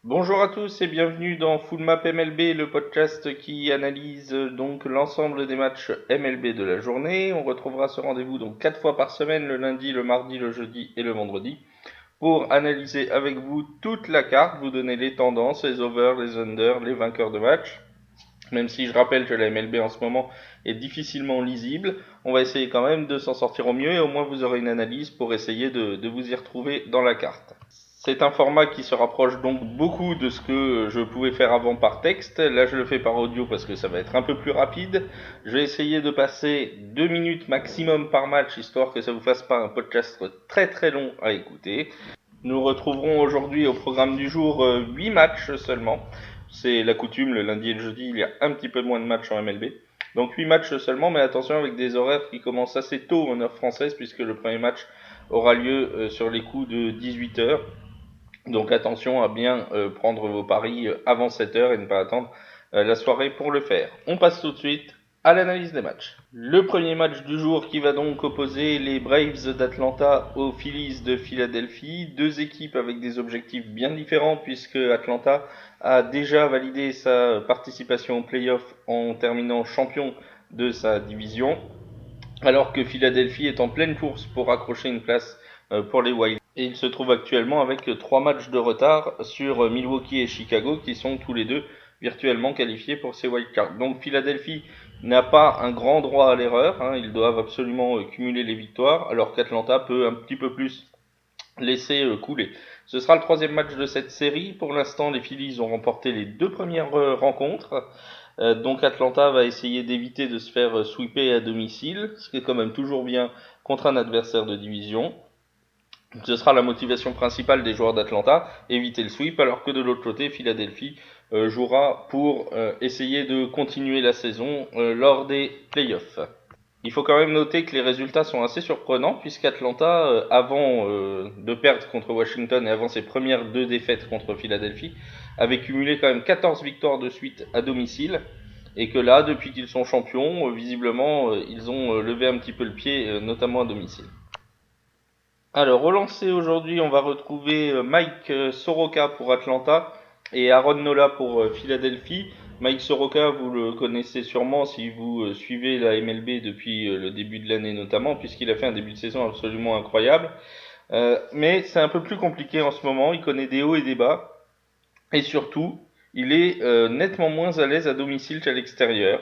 Bonjour à tous et bienvenue dans Full Map MLB, le podcast qui analyse donc l'ensemble des matchs MLB de la journée. On retrouvera ce rendez-vous donc 4 fois par semaine, le lundi, le mardi, le jeudi et le vendredi, pour analyser avec vous toute la carte, vous donner les tendances, les overs, les unders, les vainqueurs de match. Même si je rappelle que la MLB en ce moment est difficilement lisible, on va essayer quand même de s'en sortir au mieux et au moins vous aurez une analyse pour essayer de vous y retrouver dans la carte. C'est un format qui se rapproche donc beaucoup de ce que je pouvais faire avant par texte. Là, je le fais par audio parce que ça va être un peu plus rapide. Je vais essayer de passer 2 minutes maximum par match, histoire que ça vous fasse pas un podcast très très long à écouter. Nous retrouverons aujourd'hui au programme du jour 8 matchs seulement. C'est la coutume, le lundi et le jeudi, il y a un petit peu moins de matchs en MLB. Donc 8 matchs seulement, mais attention avec des horaires qui commencent assez tôt en heure française, puisque le premier match aura lieu sur les coups de 18 heures. Donc attention à bien prendre vos paris avant 7 heures et ne pas attendre la soirée pour le faire. On passe tout de suite à l'analyse des matchs. Le premier match du jour qui va donc opposer les Braves d'Atlanta aux Phillies de Philadelphie. Deux équipes avec des objectifs bien différents puisque Atlanta a déjà validé sa participation aux playoffs en terminant champion de sa division, alors que Philadelphie est en pleine course pour accrocher une place pour les Wild. Et il se trouve actuellement avec 3 matchs de retard sur Milwaukee et Chicago qui sont tous les deux virtuellement qualifiés pour ces wildcards. Donc Philadelphie n'a pas un grand droit à l'erreur, hein, ils doivent absolument cumuler les victoires, alors qu'Atlanta peut un petit peu plus laisser couler. Ce sera le troisième match de cette série. Pour l'instant, les Phillies ont remporté les deux premières rencontres. Donc Atlanta va essayer d'éviter de se faire sweeper à domicile, ce qui est quand même toujours bien contre un adversaire de division. Ce sera la motivation principale des joueurs d'Atlanta, éviter le sweep, alors que de l'autre côté, Philadelphie jouera pour essayer de continuer la saison lors des playoffs. Il faut quand même noter que les résultats sont assez surprenants, puisqu'Atlanta, avant de perdre contre Washington et avant ses premières 2 défaites contre Philadelphie, avait cumulé quand même 14 victoires de suite à domicile, et que là, depuis qu'ils sont champions, visiblement, ils ont levé un petit peu le pied, notamment à domicile. Alors, au lancer aujourd'hui, on va retrouver Mike Soroka pour Atlanta et Aaron Nola pour Philadelphie. Mike Soroka, vous le connaissez sûrement si vous suivez la MLB depuis le début de l'année notamment, puisqu'il a fait un début de saison absolument incroyable. Mais c'est un peu plus compliqué en ce moment, il connaît des hauts et des bas, et surtout, il est nettement moins à l'aise à domicile qu'à l'extérieur.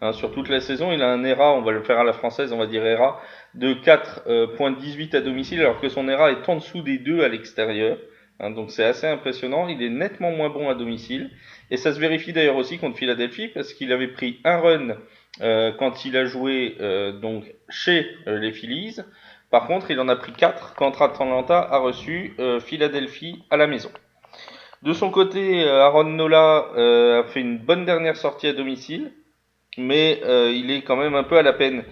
Hein, sur toute la saison, il a un ERA, on va le faire à la française, on va dire ERA, de 4,18 à domicile, alors que son ERA est en dessous des 2 à l'extérieur. Hein, donc c'est assez impressionnant. Il est nettement moins bon à domicile. Et ça se vérifie d'ailleurs aussi contre Philadelphie, parce qu'il avait pris un run quand il a joué donc chez les Phillies. Par contre, il en a pris 4 quand Atlanta a reçu Philadelphie à la maison. De son côté, Aaron Nola a fait une bonne dernière sortie à domicile, mais il est quand même un peu à la peine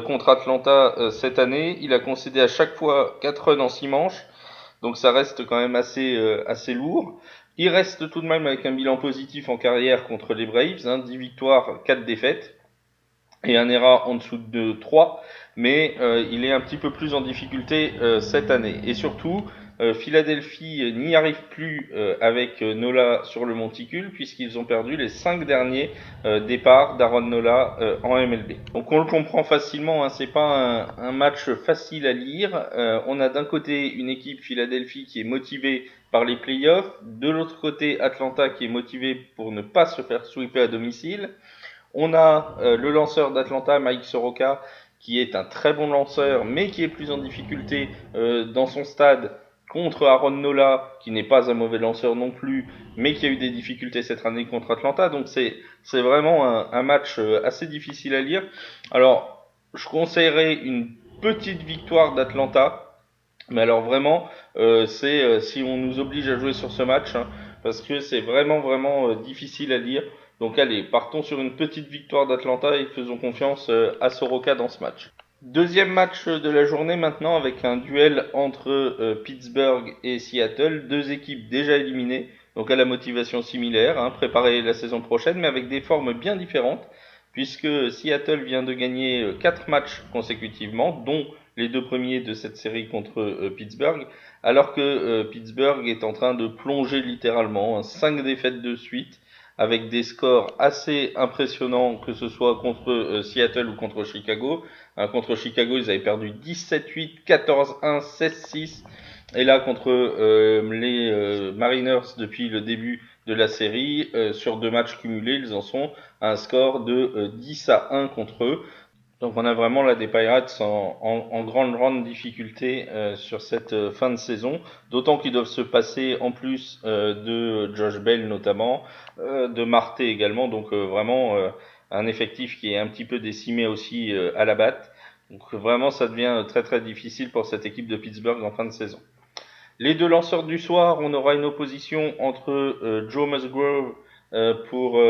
contre Atlanta cette année. Il a concédé à chaque fois 4 runs en 6 manches, donc ça reste quand même assez lourd. Il reste tout de même avec un bilan positif en carrière contre les Braves, 10 victoires, 4 défaites, et un ERA en dessous de 3, mais il est un petit peu plus en difficulté cette année. Et surtout, Philadelphie n'y arrive plus avec Nola sur le monticule, puisqu'ils ont perdu les 5 derniers départs d'Aaron Nola en MLB. Donc on le comprend facilement, hein, c'est pas un match facile à lire. On a d'un côté une équipe Philadelphie qui est motivée par les playoffs, de l'autre côté Atlanta qui est motivé pour ne pas se faire sweeper à domicile. On a le lanceur d'Atlanta, Mike Soroka, qui est un très bon lanceur, mais qui est plus en difficulté dans son stade contre Aaron Nola, qui n'est pas un mauvais lanceur non plus, mais qui a eu des difficultés cette année contre Atlanta. Donc c'est vraiment un match assez difficile à lire. Alors, je conseillerais une petite victoire d'Atlanta, mais alors vraiment, c'est si on nous oblige à jouer sur ce match, hein, parce que c'est vraiment difficile à lire. Donc allez, partons sur une petite victoire d'Atlanta et faisons confiance à Soroka dans ce match. Deuxième match de la journée maintenant avec un duel entre Pittsburgh et Seattle, deux équipes déjà éliminées, donc à la motivation similaire, hein, préparer la saison prochaine, mais avec des formes bien différentes, puisque Seattle vient de gagner 4 matchs consécutivement, dont les 2 premiers de cette série contre Pittsburgh, alors que Pittsburgh est en train de plonger littéralement, 5 défaites de suite, avec des scores assez impressionnants, que ce soit contre Seattle ou contre Chicago. Contre Chicago, ils avaient perdu 17-8, 14-1, 16-6. Et là, contre les Mariners, depuis le début de la série, sur 2 matchs cumulés, ils en sont à un score de 10-1 contre eux. Donc on a vraiment là des Pirates en grande difficulté sur cette fin de saison, d'autant qu'ils doivent se passer en plus de Josh Bell notamment, de Marte également, donc vraiment un effectif qui est un petit peu décimé aussi à la batte. Donc vraiment ça devient très difficile pour cette équipe de Pittsburgh en fin de saison. Les 2 lanceurs du soir, on aura une opposition entre Joe Musgrove pour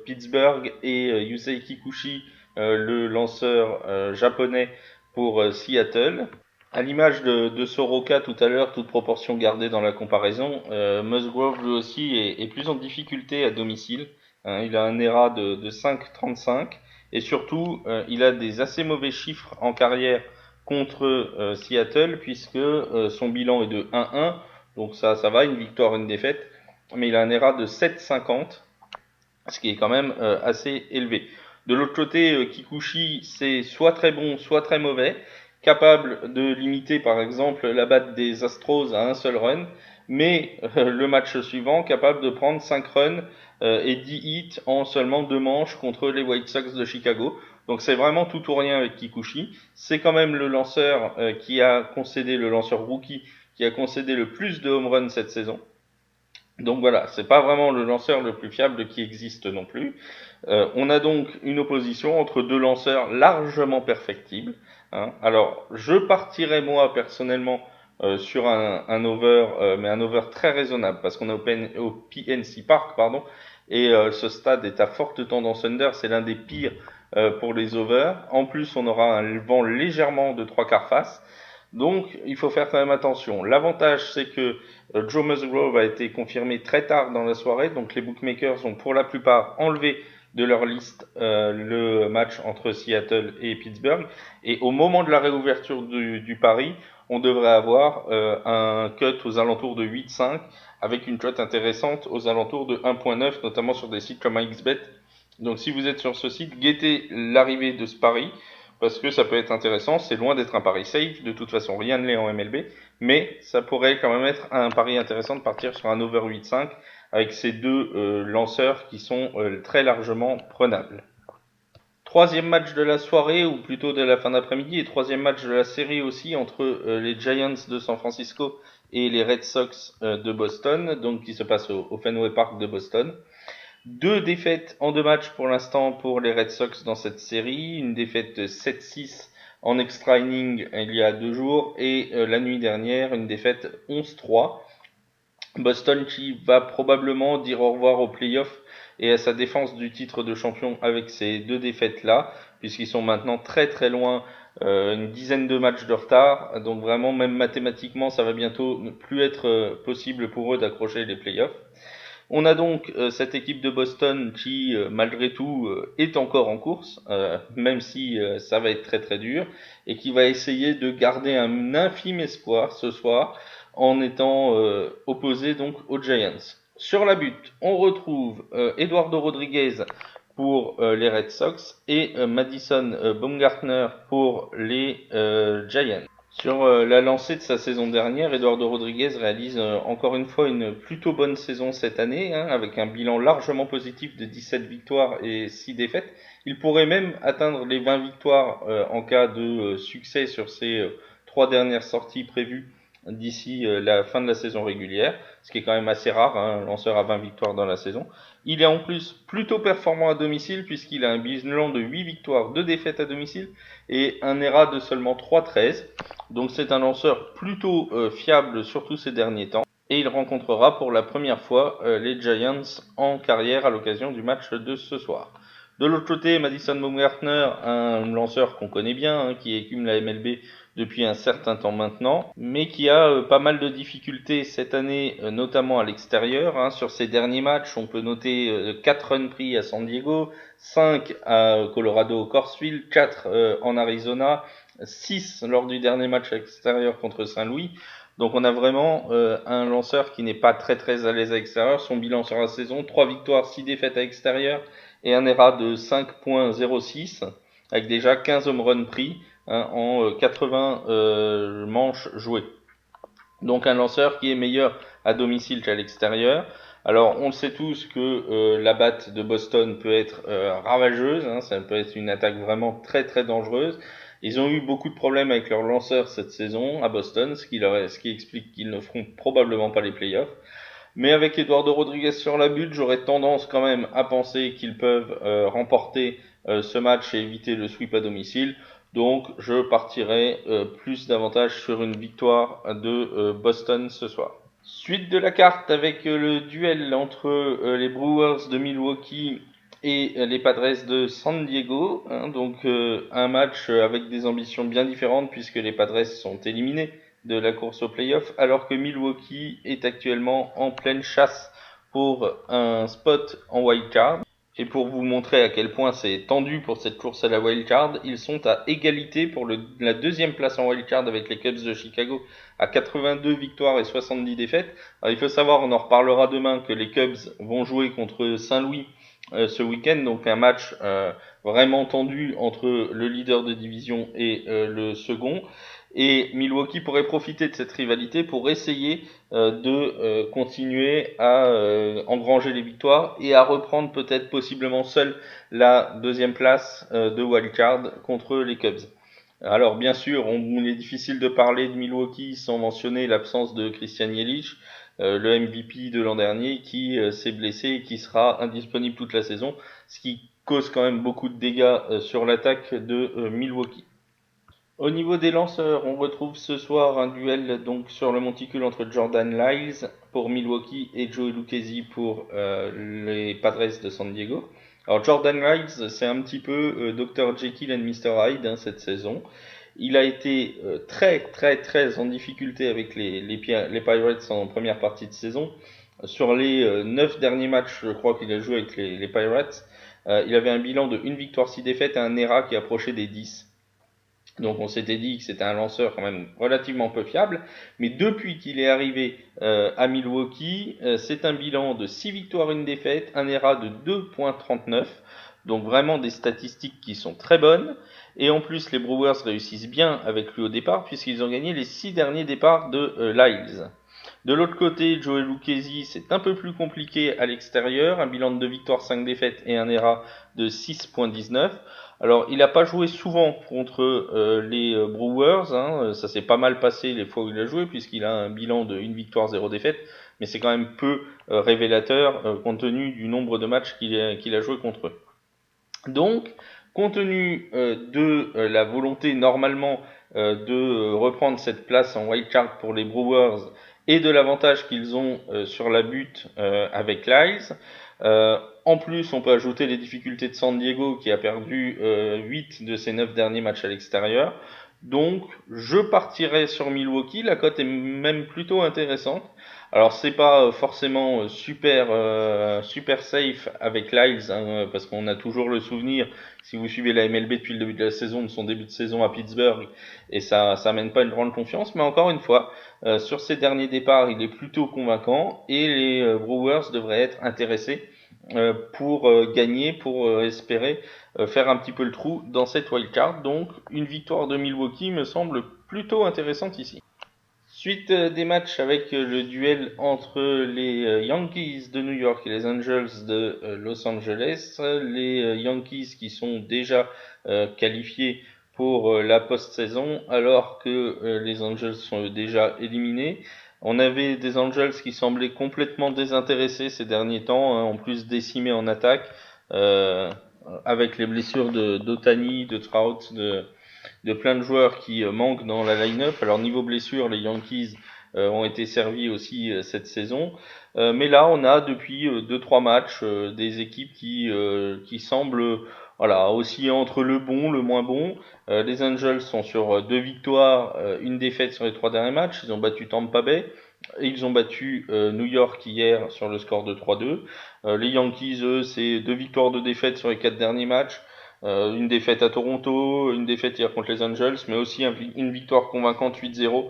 Pittsburgh et Yusei Kikuchi, le lanceur japonais pour Seattle. À l'image de Soroka tout à l'heure, toute proportion gardée dans la comparaison, Musgrove lui aussi est plus en difficulté à domicile. Il a un ERA de 5,35 et surtout il a des assez mauvais chiffres en carrière contre Seattle puisque son bilan est de 1-1, donc ça va, une victoire, une défaite, mais il a un ERA de 7,50, ce qui est quand même assez élevé. De l'autre côté, Kikuchi, c'est soit très bon, soit très mauvais, capable de limiter par exemple la batte des Astros à un seul run, mais le match suivant, capable de prendre 5 runs et 10 hits en seulement 2 manches contre les White Sox de Chicago. Donc c'est vraiment tout ou rien avec Kikuchi. C'est quand même le lanceur le lanceur rookie, qui a concédé le plus de home runs cette saison. Donc voilà, c'est pas vraiment le lanceur le plus fiable qui existe non plus. On a donc une opposition entre 2 lanceurs largement perfectibles. Alors, je partirais moi personnellement sur un over, mais un over très raisonnable, parce qu'on est au PNC Park, pardon, et ce stade est à forte tendance under, c'est l'un des pires pour les overs. En plus, on aura un vent légèrement de 3/4 face. Donc, il faut faire quand même attention. L'avantage, c'est que Joe Musgrove a été confirmé très tard dans la soirée, donc les bookmakers ont pour la plupart enlevé de leur liste le match entre Seattle et Pittsburgh. Et au moment de la réouverture du pari, on devrait avoir un cut aux alentours de 8,5 avec une cote intéressante aux alentours de 1,9, notamment sur des sites comme XBet. Donc si vous êtes sur ce site, guettez l'arrivée de ce pari, parce que ça peut être intéressant. C'est loin d'être un pari safe, de toute façon rien ne l'est en MLB, mais ça pourrait quand même être un pari intéressant de partir sur un over 8,5 avec ces 2 lanceurs qui sont très largement prenables. Troisième match de la soirée, ou plutôt de la fin d'après-midi, et troisième match de la série aussi entre les Giants de San Francisco et les Red Sox de Boston, donc qui se passe au Fenway Park de Boston. 2 défaites en 2 matchs pour l'instant pour les Red Sox dans cette série. Une défaite 7-6 en extra inning il y a 2 jours et la nuit dernière une défaite 11-3. Boston qui va probablement dire au revoir aux playoffs et à sa défense du titre de champion avec ces 2 défaites-là, puisqu'ils sont maintenant très loin, une dizaine de matchs de retard. Donc vraiment, même mathématiquement, ça va bientôt ne plus être possible pour eux d'accrocher les playoffs. On a donc cette équipe de Boston qui, malgré tout, est encore en course, même si ça va être très dur, et qui va essayer de garder un infime espoir ce soir en étant opposé donc aux Giants. Sur la butte, on retrouve Eduardo Rodriguez pour les Red Sox et Madison Bumgarner pour les Giants. Sur la lancée de sa saison dernière, Eduardo Rodriguez réalise encore une fois une plutôt bonne saison cette année, avec un bilan largement positif de 17 victoires et 6 défaites. Il pourrait même atteindre les 20 victoires en cas de succès sur ses 3 dernières sorties prévues d'ici la fin de la saison régulière, ce qui est quand même assez rare, un lanceur à 20 victoires dans la saison. Il est en plus plutôt performant à domicile puisqu'il a un bilan de 8 victoires, 2 défaites à domicile et un ERA de seulement 3,13. Donc c'est un lanceur plutôt fiable surtout ces derniers temps. Et il rencontrera pour la première fois les Giants en carrière à l'occasion du match de ce soir. De l'autre côté, Madison Bumgarner, un lanceur qu'on connaît bien, qui écume la MLB depuis un certain temps maintenant, mais qui a pas mal de difficultés cette année, notamment à l'extérieur. Sur ses derniers matchs, on peut noter 4 runs pris à San Diego, 5 à Colorado Coors Field, 4 en Arizona, 6 lors du dernier match extérieur contre Saint-Louis. Donc on a vraiment un lanceur qui n'est pas très très à l'aise à l'extérieur. Son bilan sur la saison, 3 victoires, 6 défaites à l'extérieur et un ERA de 5.06 avec déjà 15 home runs pris en 80 manches jouées. Donc un lanceur qui est meilleur à domicile qu'à l'extérieur. Alors on le sait tous que la batte de Boston peut être ravageuse, ça peut être une attaque vraiment très très dangereuse. Ils ont eu beaucoup de problèmes avec leurs lanceurs cette saison à Boston, ce qui explique qu'ils ne feront probablement pas les playoffs. Mais avec Eduardo Rodriguez sur la butte, j'aurais tendance quand même à penser qu'ils peuvent remporter ce match et éviter le sweep à domicile. Donc je partirai plus davantage sur une victoire de Boston ce soir. Suite de la carte avec le duel entre les Brewers de Milwaukee et les Padres de San Diego. Donc un match avec des ambitions bien différentes puisque les Padres sont éliminés de la course au playoff alors que Milwaukee est actuellement en pleine chasse pour un spot en wildcard. Et pour vous montrer à quel point c'est tendu pour cette course à la wildcard, ils sont à égalité pour la deuxième place en wildcard avec les Cubs de Chicago à 82 victoires et 70 défaites. Alors il faut savoir, on en reparlera demain, que les Cubs vont jouer contre Saint-Louis ce week-end, donc un match vraiment tendu entre le leader de division et le second. Et Milwaukee pourrait profiter de cette rivalité pour essayer de continuer à engranger les victoires et à reprendre peut-être possiblement seul la deuxième place de wildcard contre les Cubs. Alors bien sûr, il est difficile de parler de Milwaukee sans mentionner l'absence de Christian Yelich, le MVP de l'an dernier qui s'est blessé et qui sera indisponible toute la saison, ce qui cause quand même beaucoup de dégâts sur l'attaque de Milwaukee. Au niveau des lanceurs, on retrouve ce soir un duel donc sur le monticule entre Jordan Lyles pour Milwaukee et Joey Lucchesi pour les Padres de San Diego. Alors Jordan Lyles, c'est un petit peu Dr Jekyll and Mr Hyde cette saison. Il a été très en difficulté avec les Pirates en première partie de saison. Sur les 9 derniers matchs, je crois qu'il a joué avec les Pirates, il avait un bilan de 1 victoire 6 défaites et un ERA qui approchait des 10. Donc on s'était dit que c'était un lanceur quand même relativement peu fiable, mais depuis qu'il est arrivé à Milwaukee, c'est un bilan de 6 victoires, 1 défaite, un ERA de 2.39, donc vraiment des statistiques qui sont très bonnes, et en plus les Brewers réussissent bien avec lui au départ, puisqu'ils ont gagné les 6 derniers départs de Lyles. De l'autre côté, Joey Lucchesi, c'est un peu plus compliqué à l'extérieur, un bilan de 2 victoires, 5 défaites et un ERA de 6.19. Alors, il n'a pas joué souvent contre les Brewers, ça s'est pas mal passé les fois où il a joué, puisqu'il a un bilan de 1 victoire, 0 défaite, mais c'est quand même peu révélateur compte tenu du nombre de matchs qu'il a joué contre eux. Donc, compte tenu de la volonté normalement de reprendre cette place en wildcard pour les Brewers et de l'avantage qu'ils ont sur la butte avec Lyles, en plus, on peut ajouter les difficultés de San Diego qui a perdu 8 de ses 9 derniers matchs à l'extérieur. Donc, je partirai sur Milwaukee. La cote est même plutôt intéressante. Alors, c'est pas forcément super safe avec Lyles, parce qu'on a toujours le souvenir, si vous suivez la MLB depuis le début de la saison, de son début de saison à Pittsburgh, et ça mène pas une grande confiance. Mais encore une fois, sur ses derniers départs, il est plutôt convaincant, et les Brewers devraient être intéressés pour gagner, pour espérer faire un petit peu le trou dans cette wildcard. Donc une victoire de Milwaukee me semble plutôt intéressante ici. Suite des matchs avec le duel entre les Yankees de New York et les Angels de Los Angeles. Les Yankees qui sont déjà qualifiés pour la post-saison alors que les Angels sont déjà éliminés. On avait des Angels qui semblaient complètement désintéressés ces derniers temps, en plus décimés en attaque, avec les blessures d'Otani, de Trout, de plein de joueurs qui manquent dans la line-up. Alors niveau blessure, les Yankees ont été servis aussi cette saison. Mais là, on a depuis 2-3 matchs des équipes qui semblent osciller entre le bon, le moins bon. Les Angels sont sur 2 victoires, 1 défaite sur les 3 derniers matchs. Ils ont battu Tampa Bay. Et ils ont battu New York hier sur le score de 3-2. Les Yankees, eux, c'est 2 victoires, 2 défaites sur les 4 derniers matchs. Une défaite à Toronto, une défaite hier contre les Angels, mais aussi une victoire convaincante 8-0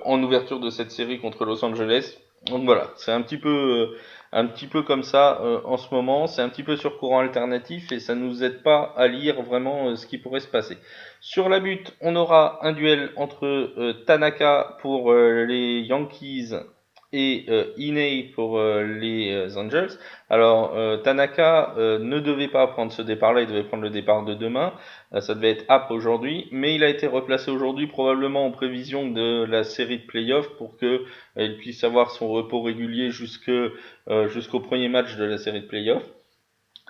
en ouverture de cette série contre Los Angeles. Donc voilà, c'est un petit peu comme ça en ce moment. C'est un petit peu sur courant alternatif et ça nous aide pas à lire vraiment ce qui pourrait se passer. Sur la butte, on aura un duel entre Tanaka pour les Yankees et Ine pour les Angels. Alors Tanaka ne devait pas prendre ce départ-là, il devait prendre le départ de demain. Ça devait être App aujourd'hui, mais il a été replacé aujourd'hui probablement en prévision de la série de playoffs pour que il puisse avoir son repos régulier jusqu'au premier match de la série de playoffs.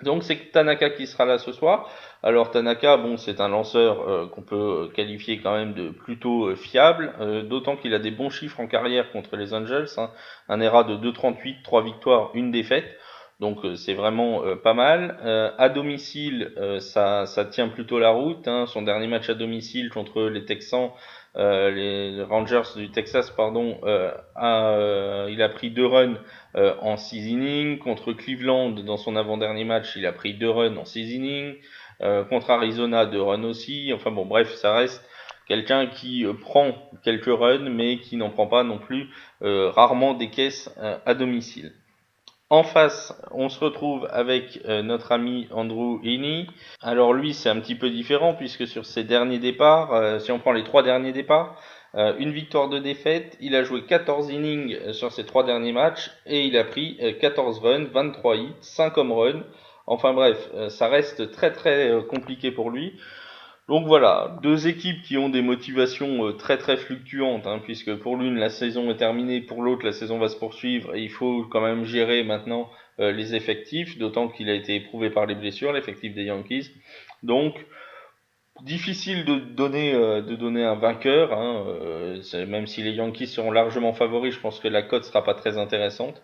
Donc c'est Tanaka qui sera là ce soir. Alors Tanaka, bon, c'est un lanceur qu'on peut qualifier quand même de plutôt fiable, d'autant qu'il a des bons chiffres en carrière contre les Angels, hein. Un ERA de 2,38, 3 victoires, une défaite. Donc c'est vraiment pas mal. À domicile, ça tient plutôt la route, hein. Son dernier match à domicile contre les Texans, les Rangers du Texas, pardon, il a pris 2 runs en 6 innings. Contre Cleveland, dans son avant-dernier match, il a pris 2 runs en 6 innings. Contre Arizona, 2 runs aussi. Enfin bon, bref, ça reste quelqu'un qui prend quelques runs, mais qui n'en prend pas non plus rarement des caisses à domicile. En face, on se retrouve avec notre ami Andrew Heaney. Alors lui, c'est un petit peu différent puisque sur ses derniers départs, si on prend les 3 derniers départs, une victoire de défaite, il a joué 14 innings sur ses 3 derniers matchs et il a pris 14 runs, 23 hits, 5 home runs. Enfin bref, ça reste très très compliqué pour lui. Donc voilà, 2 équipes qui ont des motivations très très fluctuantes, hein, puisque pour l'une la saison est terminée, pour l'autre la saison va se poursuivre et il faut quand même gérer maintenant les effectifs, d'autant qu'il a été éprouvé par les blessures, l'effectif des Yankees. Donc difficile de donner un vainqueur, hein, même si les Yankees seront largement favoris, je pense que la cote sera pas très intéressante.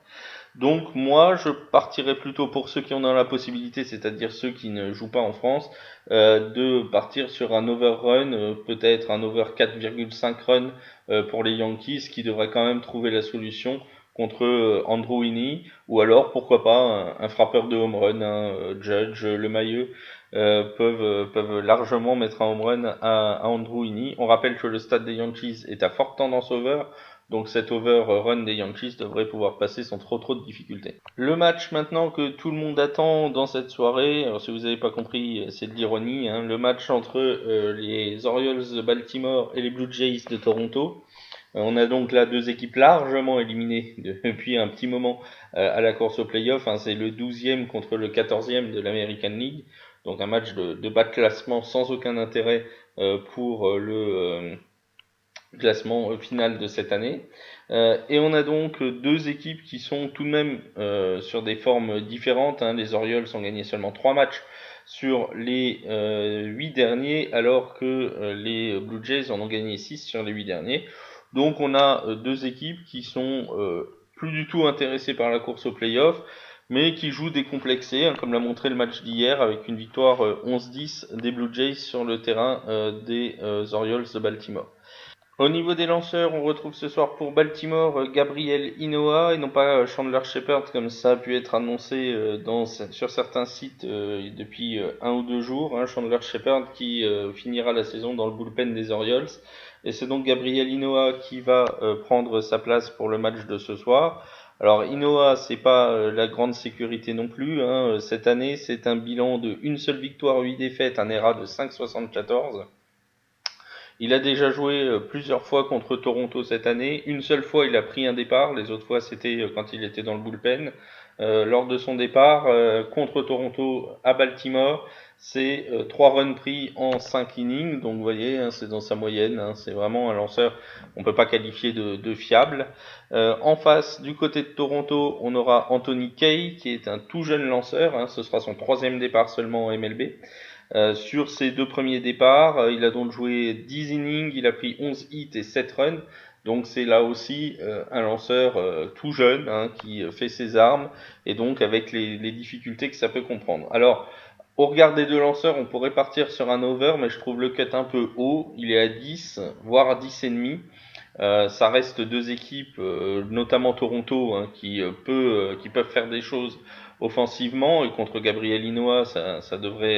Donc moi, je partirais plutôt pour ceux qui en ont la possibilité, c'est-à-dire ceux qui ne jouent pas en France, de partir sur un overrun, peut-être un over 4,5 run pour les Yankees, qui devraient quand même trouver la solution contre Andrew Heaney, ou alors pourquoi pas un frappeur de home run, hein, Judge, LeMahieu, peuvent largement mettre un home run à Andrew Heaney. On rappelle que le stade des Yankees est à forte tendance over, donc cet overrun des Yankees devrait pouvoir passer sans trop de difficultés. Le match maintenant que tout le monde attend dans cette soirée, alors si vous n'avez pas compris, c'est de l'ironie, hein, le match entre les Orioles de Baltimore et les Blue Jays de Toronto. On a donc là 2 équipes largement éliminées depuis un petit moment à la course au playoff, hein, c'est le 12e contre le 14e de l'American League, donc un match de bas de classement sans aucun intérêt pour le classement final de cette année. Et on a donc 2 équipes qui sont tout de même sur des formes différentes, hein. Les Orioles ont gagné seulement 3 matchs sur les 8 derniers, alors que les Blue Jays en ont gagné 6 sur les 8 derniers. Donc on a 2 équipes qui sont plus du tout intéressées par la course au playoff, mais qui jouent décomplexés, hein, comme l'a montré le match d'hier, avec une victoire 11-10 des Blue Jays sur le terrain des Orioles de Baltimore. Au niveau des lanceurs, on retrouve ce soir pour Baltimore Gabriel Hinoa et non pas Chandler Shepherd comme ça a pu être annoncé sur certains sites depuis 1 ou 2 jours, hein. Chandler Shepherd qui finira la saison dans le bullpen des Orioles. Et c'est donc Gabriel Hinoa qui va prendre sa place pour le match de ce soir. Alors Hinoa, c'est pas la grande sécurité non plus, hein. Cette année, c'est un bilan de 1 seule victoire, 8 défaites, un ERA de 5,74. Il a déjà joué plusieurs fois contre Toronto cette année. Une seule fois, il a pris un départ. Les autres fois, c'était quand il était dans le bullpen. Lors de son départ contre Toronto à Baltimore, c'est 3 runs pris en 5 innings. Donc vous voyez, hein, c'est dans sa moyenne. Hein, c'est vraiment un lanceur qu'on peut pas qualifier de fiable. En face, du côté de Toronto, on aura Anthony Kay, qui est un tout jeune lanceur. Hein, ce sera son 3e départ seulement en MLB. Sur ses 2 premiers départs, il a donc joué 10 innings, il a pris 11 hits et 7 runs. Donc c'est là aussi un lanceur tout jeune, hein, qui fait ses armes et donc avec les difficultés que ça peut comprendre. Alors, au regard des 2 lanceurs, on pourrait partir sur un over, mais je trouve le cut un peu haut. Il est à 10, voire à 10,5. Ça reste 2 équipes, notamment Toronto, hein, qui peuvent faire des choses offensivement, et contre Gabriel Inoa, ça devrait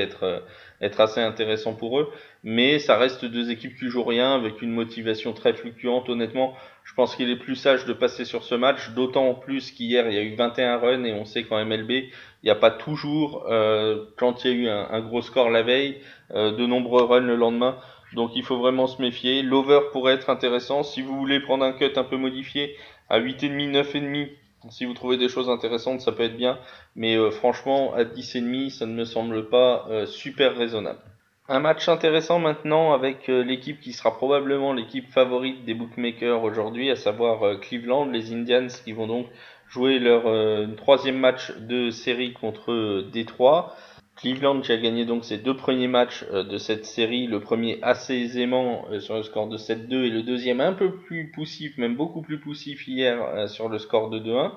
être assez intéressant pour eux. Mais ça reste deux équipes qui jouent rien, avec une motivation très fluctuante. Honnêtement, je pense qu'il est plus sage de passer sur ce match, d'autant plus qu'hier il y a eu 21 runs, et on sait qu'en MLB, il n'y a pas toujours, quand il y a eu un gros score la veille, de nombreux runs le lendemain. Donc il faut vraiment se méfier. L'over pourrait être intéressant. Si vous voulez prendre un cut un peu modifié à 8,5, 9,5, si vous trouvez des choses intéressantes, ça peut être bien. Mais franchement, à 10,5, ça ne me semble pas super raisonnable. Un match intéressant maintenant avec l'équipe qui sera probablement l'équipe favorite des bookmakers aujourd'hui, à savoir Cleveland, les Indians, qui vont donc jouer leur troisième match de série contre Détroit. Cleveland qui a gagné donc ses deux premiers matchs de cette série, le premier assez aisément sur le score de 7-2 et le deuxième un peu plus poussif, même beaucoup plus poussif hier sur le score de 2-1.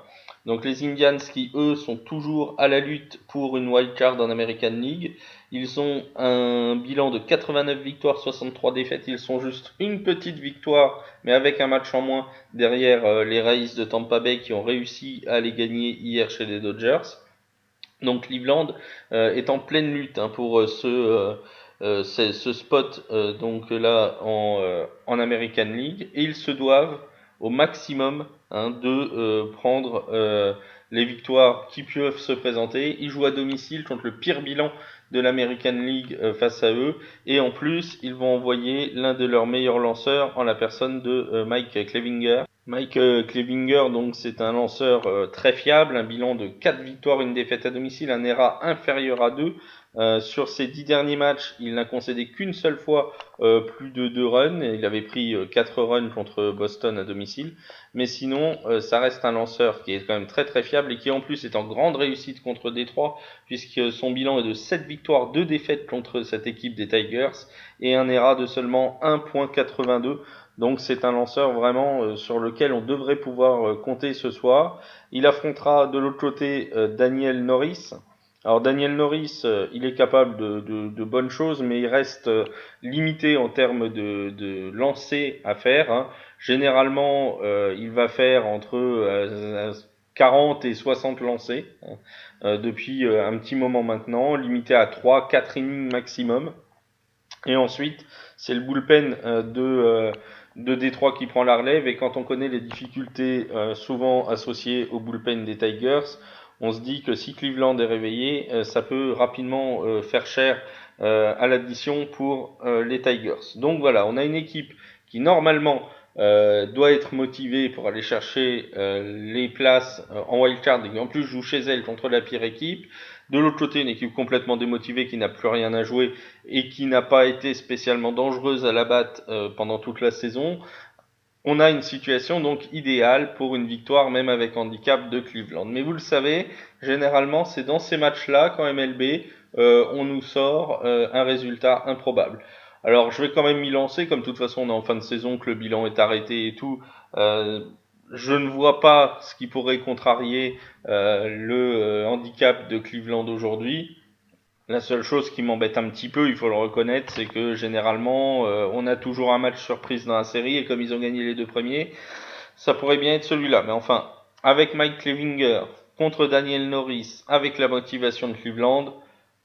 Donc les Indians qui eux sont toujours à la lutte pour une wild card en American League. Ils ont un bilan de 89 victoires, 63 défaites. Ils sont juste une petite victoire, mais avec un match en moins derrière les Rays de Tampa Bay qui ont réussi à les gagner hier chez les Dodgers. Donc Cleveland est en pleine lutte pour ce spot donc là en American League, et ils se doivent au maximum de prendre les victoires qui peuvent se présenter. Ils jouent à domicile contre le pire bilan de l'American League face à eux, et en plus ils vont envoyer l'un de leurs meilleurs lanceurs en la personne de Mike Clevinger. Mike Clevinger, donc c'est un lanceur très fiable, un bilan de 4 victoires, une défaite à domicile, un ERA inférieur à 2. Sur ses 10 derniers matchs, il n'a concédé qu'une seule fois plus de 2 runs. Il avait pris 4 runs contre Boston à domicile. Mais sinon, ça reste un lanceur qui est quand même très très fiable et qui en plus est en grande réussite contre Détroit, puisque son bilan est de 7 victoires, 2 défaites contre cette équipe des Tigers et un ERA de seulement 1,82. Donc c'est un lanceur vraiment sur lequel on devrait pouvoir compter ce soir. Il affrontera de l'autre côté Daniel Norris. Alors Daniel Norris, il est capable de bonnes choses, mais il reste limité en termes de lancers à faire. Généralement, il va faire entre 40 et 60 lancers depuis un petit moment maintenant, limité à 3-4 innings maximum. Et ensuite, c'est le bullpen de Détroit qui prend la relève, et quand on connaît les difficultés souvent associées au bullpen des Tigers, on se dit que si Cleveland est réveillé, ça peut rapidement faire cher à l'addition pour les Tigers. Donc voilà, on a une équipe qui normalement doit être motivée pour aller chercher les places en wildcard, et qui en plus joue chez elle contre la pire équipe. De l'autre côté, une équipe complètement démotivée qui n'a plus rien à jouer et qui n'a pas été spécialement dangereuse à la batte pendant toute la saison. On a une situation donc idéale pour une victoire même avec handicap de Cleveland. Mais vous le savez, généralement c'est dans ces matchs-là qu'en MLB on nous sort un résultat improbable. Alors je vais quand même m'y lancer, comme de toute façon on est en fin de saison, que le bilan est arrêté et tout. Je ne vois pas ce qui pourrait contrarier le handicap de Cleveland aujourd'hui. La seule chose qui m'embête un petit peu, il faut le reconnaître, c'est que généralement, on a toujours un match surprise dans la série, et comme ils ont gagné les deux premiers, ça pourrait bien être celui-là. Mais enfin, avec Mike Clevinger contre Daniel Norris, avec la motivation de Cleveland,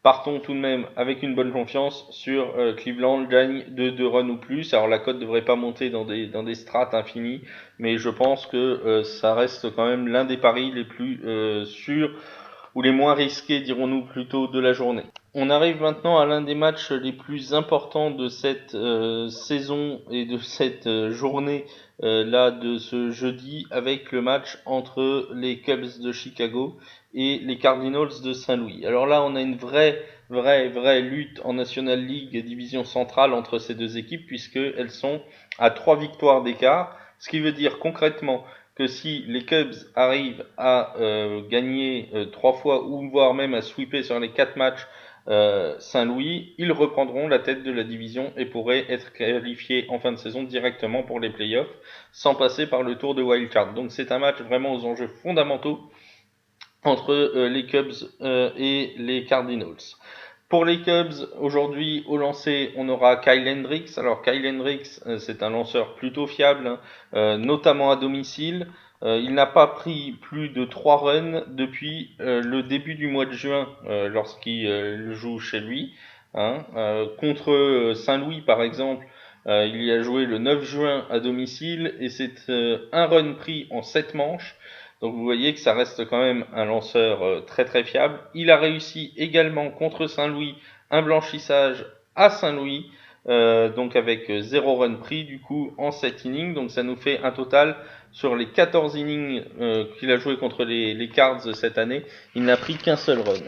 partons tout de même avec une bonne confiance sur Cleveland gagne de 2 runs ou plus. Alors la cote devrait pas monter dans des strates infinies, mais je pense que ça reste quand même l'un des paris les plus sûrs, ou les moins risqués, dirons-nous plutôt, de la journée. On arrive maintenant à l'un des matchs les plus importants de cette saison et de cette journée là de ce jeudi, avec le match entre les Cubs de Chicago et les Cardinals de Saint-Louis. Alors là, on a une vraie lutte en National League division centrale entre ces deux équipes, puisqu'elles sont à 3 victoires d'écart, ce qui veut dire concrètement que si les Cubs arrivent à gagner 3 fois, ou voire même à sweeper sur les 4 matchs Saint-Louis, ils reprendront la tête de la division et pourraient être qualifiés en fin de saison directement pour les playoffs, sans passer par le tour de wildcard. Donc c'est un match vraiment aux enjeux fondamentaux entre les Cubs et les Cardinals. Pour les Cubs, aujourd'hui, au lancer, on aura Kyle Hendricks. Alors, Kyle Hendricks, c'est un lanceur plutôt fiable, notamment à domicile. Il n'a pas pris plus de 3 runs depuis le début du mois de juin lorsqu'il joue chez lui. Hein. Contre Saint-Louis par exemple, il y a joué le 9 juin à domicile et c'est un run pris en 7 manches. Donc vous voyez que ça reste quand même un lanceur très très fiable. Il a réussi également contre Saint-Louis un blanchissage à Saint-Louis, donc avec 0 run pris du coup en 7 innings. Donc ça nous fait un total sur les 14 innings qu'il a joué contre les Cards cette année, il n'a pris qu'un seul run.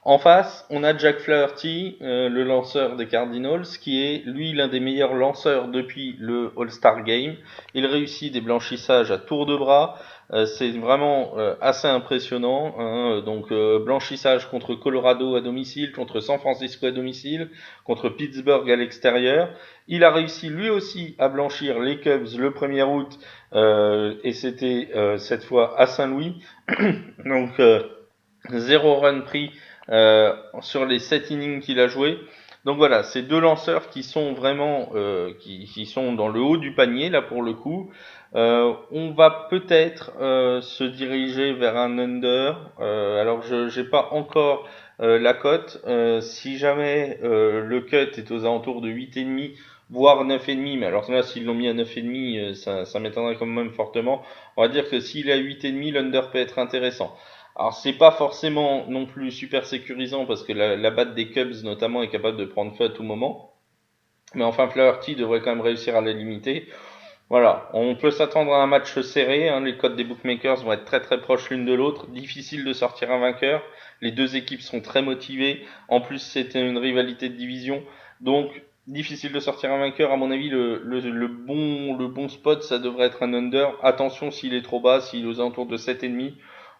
En face, on a Jack Flaherty, le lanceur des Cardinals, qui est lui l'un des meilleurs lanceurs depuis le All-Star Game. Il réussit des blanchissages à tour de bras. C'est vraiment assez impressionnant. Hein. Donc blanchissage contre Colorado à domicile, contre San Francisco à domicile, contre Pittsburgh à l'extérieur. Il a réussi lui aussi à blanchir les Cubs le 1er août et c'était cette fois à Saint-Louis. Donc 0 run pris sur les 7 innings qu'il a joué. Donc voilà, c'est deux lanceurs qui sont vraiment qui sont dans le haut du panier là pour le coup. On va peut-être se diriger vers un under. Alors je j'ai pas encore la cote. Si jamais le cut est aux alentours de 8,5 voire 9,5, mais alors là s'ils l'ont mis à 9,5 ça m'étonnerait quand même fortement. On va dire que s'il est à 8,5, l'under peut être intéressant. Alors c'est pas forcément non plus super sécurisant parce que la batte des Cubs notamment est capable de prendre feu à tout moment. Mais enfin Flaherty devrait quand même réussir à la limiter. Voilà, on peut s'attendre à un match serré, hein. Les cotes des bookmakers vont être très très proches l'une de l'autre, difficile de sortir un vainqueur, les deux équipes sont très motivées, en plus c'était une rivalité de division, donc difficile de sortir un vainqueur, à mon avis le bon spot ça devrait être un under, attention s'il est trop bas, s'il est aux alentours de 7,5,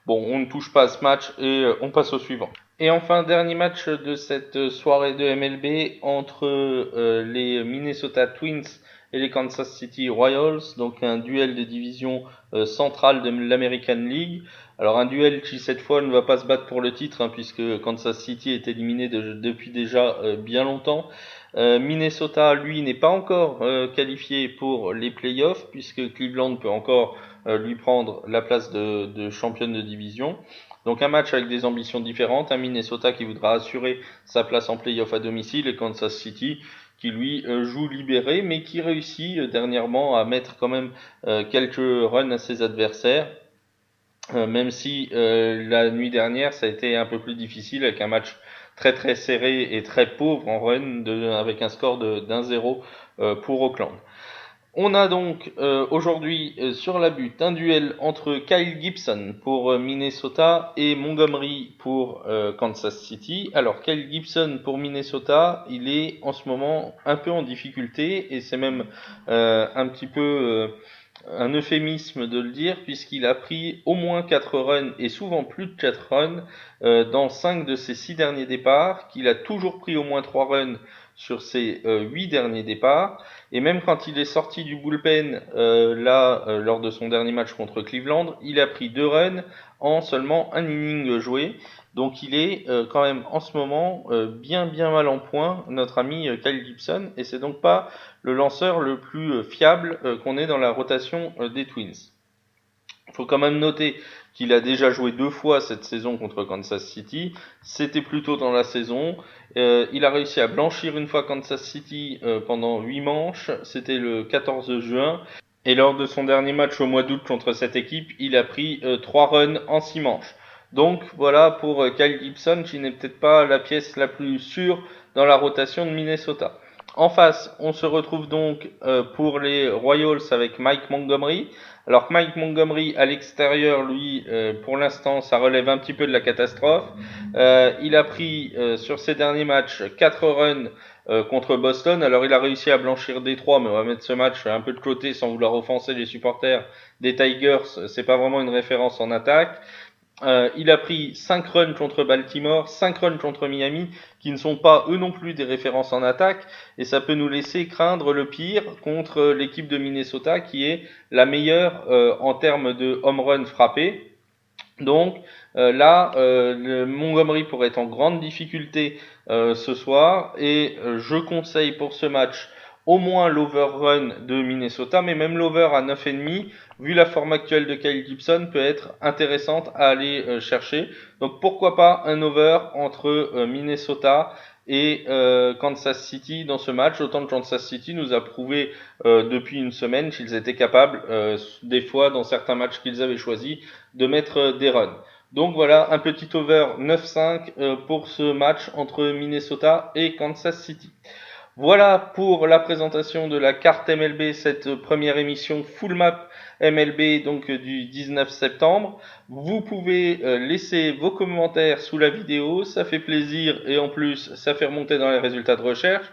bon on ne touche pas à ce match et on passe au suivant. Et enfin, dernier match de cette soirée de MLB entre les Minnesota Twins et les Kansas City Royals, donc un duel de division centrale de l'American League. Alors un duel qui cette fois ne va pas se battre pour le titre, hein, puisque Kansas City est éliminé depuis déjà bien longtemps. Minnesota, lui, n'est pas encore qualifié pour les playoffs, puisque Cleveland peut encore lui prendre la place de championne de division. Donc un match avec des ambitions différentes, un Minnesota qui voudra assurer sa place en playoff à domicile et Kansas City qui lui joue libéré mais qui réussit dernièrement à mettre quand même quelques runs à ses adversaires. Même si la nuit dernière ça a été un peu plus difficile avec un match très très serré et très pauvre en run avec un score d'1-0 pour Oakland. On a donc aujourd'hui sur la butte un duel entre Kyle Gibson pour Minnesota et Montgomery pour Kansas City. Alors Kyle Gibson pour Minnesota, il est en ce moment un peu en difficulté et c'est même un petit peu un euphémisme de le dire puisqu'il a pris au moins 4 runs et souvent plus de 4 runs dans 5 de ses 6 derniers départs, qu'il a toujours pris au moins 3 runs sur ses 8 derniers départs. Et même quand il est sorti du bullpen, lors de son dernier match contre Cleveland, il a pris 2 runs en seulement un inning joué. Donc il est quand même en ce moment bien mal en point, notre ami Kyle Gibson, et c'est donc pas le lanceur le plus fiable qu'on ait dans la rotation des Twins. Il faut quand même noter qu'il a déjà joué 2 fois cette saison contre Kansas City. C'était plus tôt dans la saison. Il a réussi à blanchir une fois Kansas City pendant 8 manches. C'était le 14 juin. Et lors de son dernier match au mois d'août contre cette équipe, il a pris 3 runs en 6 manches. Donc voilà pour Kyle Gibson qui n'est peut-être pas la pièce la plus sûre dans la rotation de Minnesota. En face, on se retrouve donc pour les Royals avec Mike Montgomery. Alors Mike Montgomery à l'extérieur, lui, pour l'instant, ça relève un petit peu de la catastrophe. Il a pris sur ses derniers matchs 4 runs contre Boston. Alors il a réussi à blanchir Détroit, mais on va mettre ce match un peu de côté sans vouloir offenser les supporters des Tigers. C'est pas vraiment une référence en attaque. Il a pris 5 runs contre Baltimore, 5 runs contre Miami, qui ne sont pas eux non plus des références en attaque, et ça peut nous laisser craindre le pire contre l'équipe de Minnesota, qui est la meilleure en termes de home run frappés. Donc le Montgomery pourrait être en grande difficulté ce soir, et je conseille pour ce match au moins l'overrun de Minnesota, mais même l'over à 9,5, vu la forme actuelle de Kyle Gibson, peut être intéressante à aller chercher. Donc pourquoi pas un over entre Minnesota et Kansas City dans ce match, autant que Kansas City nous a prouvé depuis une semaine qu'ils étaient capables, des fois dans certains matchs qu'ils avaient choisis, de mettre des runs. Donc voilà, un petit over 9-5 pour ce match entre Minnesota et Kansas City. Voilà pour la présentation de la carte MLB, cette première émission full map MLB donc du 19 septembre. Vous pouvez laisser vos commentaires sous la vidéo, ça fait plaisir et en plus ça fait remonter dans les résultats de recherche.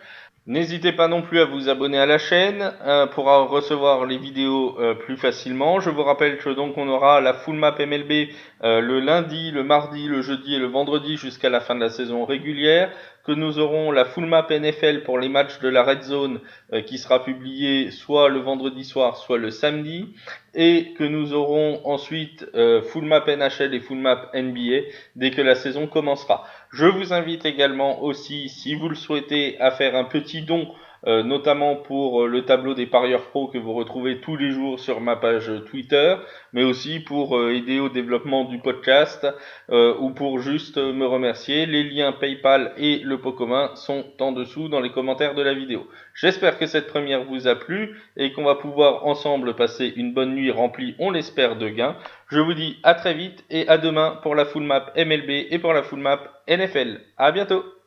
N'hésitez pas non plus à vous abonner à la chaîne pour recevoir les vidéos plus facilement. Je vous rappelle que donc on aura la full map MLB le lundi, le mardi, le jeudi et le vendredi jusqu'à la fin de la saison régulière, que nous aurons la full map NFL pour les matchs de la Red Zone qui sera publiée soit le vendredi soir, soit le samedi, et que nous aurons ensuite full map NHL et full map NBA dès que la saison commencera. Je vous invite également aussi, si vous le souhaitez, à faire un petit don, notamment pour le tableau des parieurs pro que vous retrouvez tous les jours sur ma page Twitter, mais aussi pour aider au développement du podcast ou pour juste me remercier. Les liens PayPal et le pot commun sont en dessous dans les commentaires de la vidéo. J'espère que cette première vous a plu et qu'on va pouvoir ensemble passer une bonne nuit remplie, on l'espère, de gains. Je vous dis à très vite et à demain pour la full map MLB et pour la full map NFL. À bientôt!